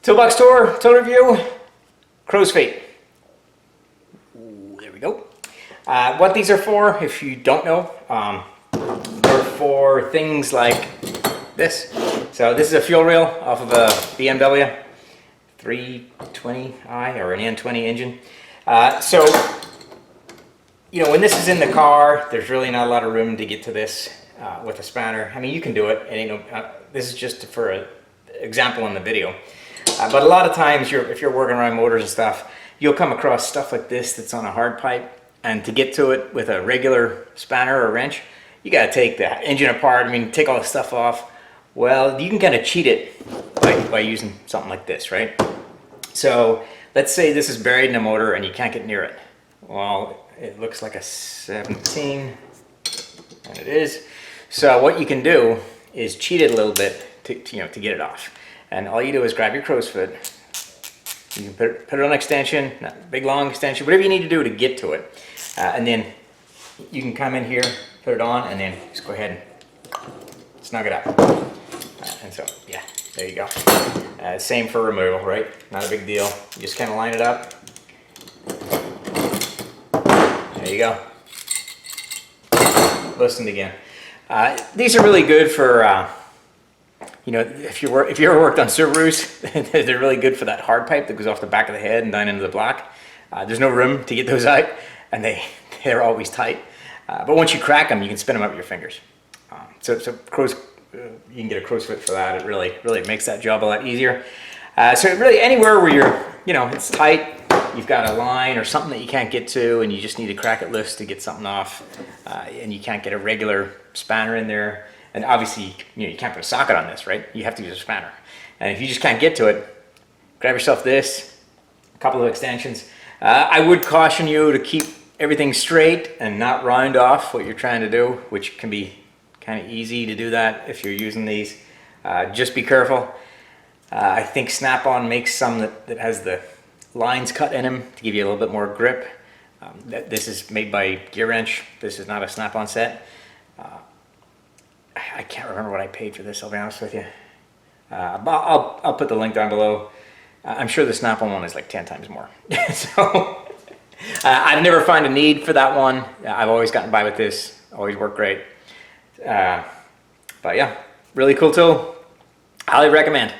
ToolBox tool review, crow's feet. Ooh, there we go. What these are for, if you don't know, they're for things like this. So this is a fuel rail off of a BMW 320i or an N20 engine. So, you know, when this is in the car, there's really not a lot of room to get to this with a spanner. I mean, you can do it. It ain't no, this is just for an example in the video. But a lot of times, if you're working around motors and stuff, you'll come across stuff like this that's on a hard pipe. And to get to it with a regular spanner or wrench, you got to take the engine apart. I mean, take all the stuff off. Well, you can kind of cheat it by using something like this, right? So let's say this is buried in a motor and you can't get near it. Well, it looks like a 17, and it is. So what you can do is cheat it a little bit to get it off. And all you do is grab your crow's foot. You can put it on an extension, not a big long extension, whatever you need to do to get to it. And then you can come in here, put it on, and then just go ahead and snug it up. And so, yeah, there you go. Same for removal, right? Not a big deal. You just kind of line it up. There you go. Loosened again. These are really good for, you know, if you ever worked on Subarus, they're really good for that hard pipe that goes off the back of the head and down into the block. There's no room to get those out, and they're always tight. But once you crack them, you can spin them up with your fingers. So crow's, you can get a crow's foot for that. It really makes that job a lot easier. So really anywhere where it's tight, you've got a line or something that you can't get to, and you just need to crack it loose to get something off, and you can't get a regular spanner in there. And obviously, you can't put a socket on this, right? You have to use a spanner. And if you just can't get to it, grab yourself this, a couple of extensions. I would caution you to keep everything straight and not round off what you're trying to do, which can be kind of easy to do that if you're using these. Just be careful. I think Snap-on makes some that has the lines cut in them to give you a little bit more grip. This is made by GEARWRENCH. This is not a Snap-on set. I can't remember what I paid for this, I'll be honest with you. I'll put the link down below. I'm sure the Snap-on one is like 10 times more. So I've never found a need for that one. I've always gotten by with this, always worked great. But yeah, really cool tool. Highly recommend.